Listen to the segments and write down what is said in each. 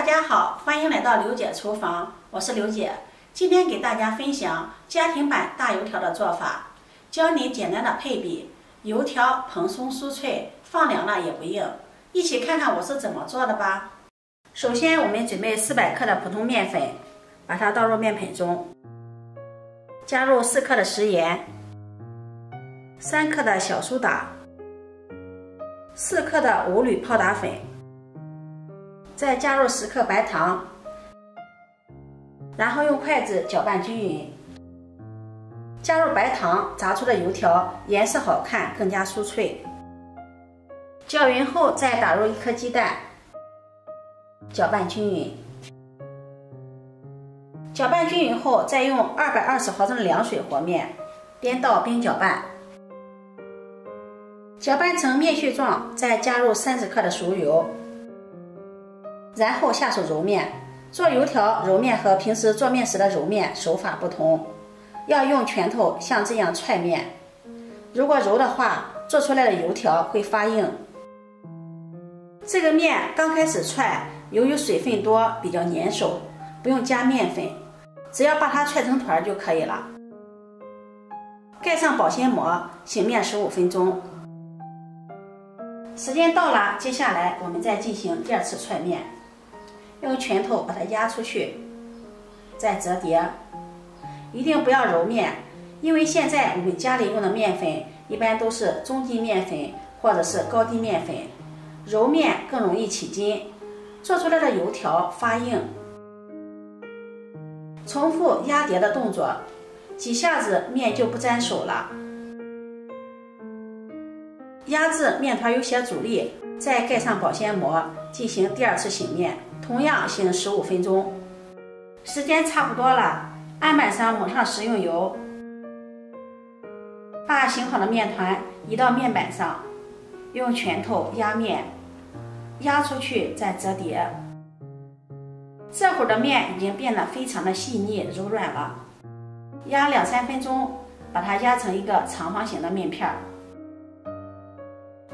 家好，欢迎来到刘姐厨房，我是刘姐。今天给大家分享家庭版大油条的做法，教你简单的配比，油条蓬松酥脆，放凉了也不硬。一起看看我是怎么做的吧。首先，我们准备400克的普通面粉，把它倒入面盆中，加入4克的食盐，3克的小苏打，4克的五铝泡打粉。再加入10克白糖，然后用筷子搅拌均匀。加入白糖，炸出的油条颜色好看，更加酥脆。搅匀后，再打入1颗鸡蛋，搅拌均匀。搅拌均匀后，再用220毫升的凉水和面，边倒边搅拌。搅拌成面絮状，再加入30克的熟油。然后下手揉面，做油条揉面和平时做面时的揉面手法不同，要用拳头像这样踹面。如果揉的话，做出来的油条会发硬。这个面刚开始踹，由于水分多，比较粘手，不用加面粉，只要把它踹成团就可以了。盖上保鲜膜，醒面15分钟。时间到了，接下来我们再进行第2次踹面。用拳头把它压出去，再折叠。一定不要揉面，因为现在我们家里用的面粉一般都是中筋面粉或者是高筋面粉，揉面更容易起筋，做出来的油条发硬。重复压叠的动作，几下子面就不粘手了。压至面团有些阻力，再盖上保鲜膜，进行第2次醒面。同样醒15分钟，时间差不多了，案板上抹上食用油，把醒好的面团移到面板上，用拳头压面，压出去再折叠。这会儿的面已经变得非常的细腻柔软了，压2-3分钟，把它压成一个长方形的面片，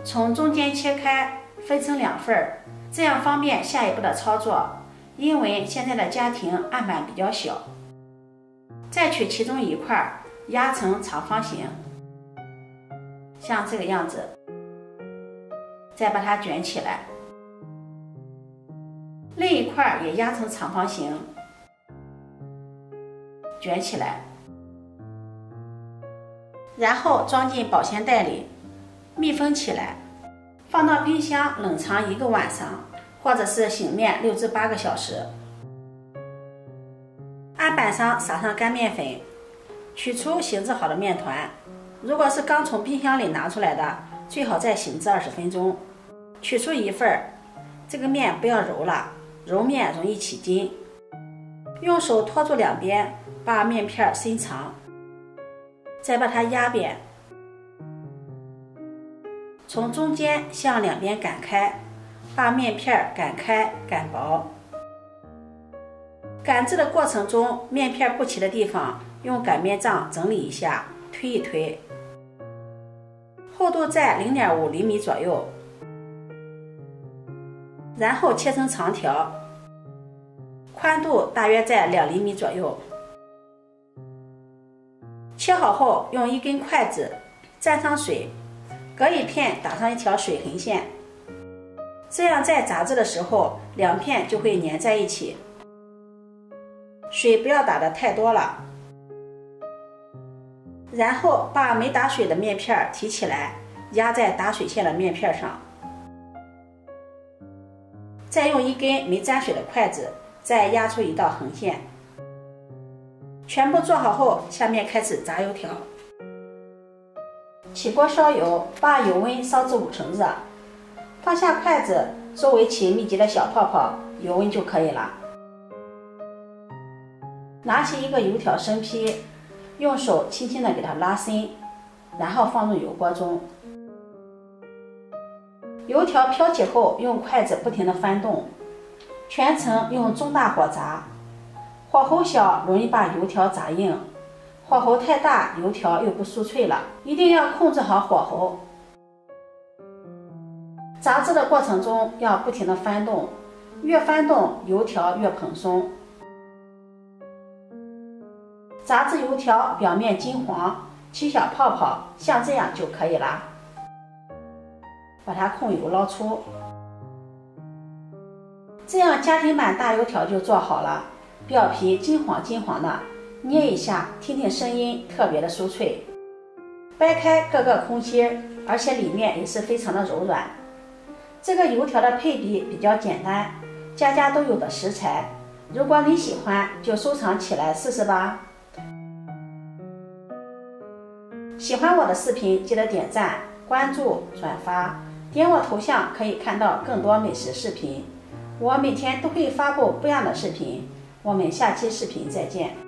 从中间切开，分成2份。这样方便下一步的操作，因为现在的家庭案板比较小。再取其中一块压成长方形，像这个样子，再把它卷起来。另一块也压成长方形，卷起来，然后装进保鲜袋里，密封起来。放到冰箱冷藏1个晚上，或者是醒面6至8个小时。案板上撒上干面粉，取出醒制好的面团。如果是刚从冰箱里拿出来的，最好再醒制20分钟。取出一份，这个面不要揉了，揉面容易起筋。用手托住两边，把面片伸长，再把它压扁。从中间向两边擀开，把面片擀开擀薄。擀制的过程中，面片不齐的地方用擀面杖整理一下，推一推。厚度在0.5厘米左右，然后切成长条，宽度大约在2厘米左右。切好后，用1根筷子沾上水，隔一片打上一条水横线，这样在炸制的时候2片就会粘在一起。水不要打得太多了。然后把没打水的面片提起来，压在打水线的面片上，再用1根没沾水的筷子再压出一道横线。全部做好后，下面开始炸油条。起锅烧油，把油温烧至5成热，放下筷子，周围起密集的小泡泡，油温就可以了。拿起一个油条生坯，用手轻轻地给它拉伸，然后放入油锅中。油条飘起后，用筷子不停地翻动，全程用中大火炸，火候小容易把油条炸硬，火候太大，油条又不酥脆了，一定要控制好火候。炸制的过程中要不停地翻动，越翻动油条越蓬松。炸至油条表面金黄，起小泡泡，像这样就可以了。把它控油捞出。这样家庭版大油条就做好了，表皮金黄金黄的，捏一下听听声音，特别的酥脆，掰开各个空心，而且里面也是非常的柔软。这个油条的配比比较简单，家家都有的食材，如果你喜欢就收藏起来试试吧。喜欢我的视频记得点赞、关注、转发，点我头像可以看到更多美食视频。我每天都会发布不一样的视频，我们下期视频再见。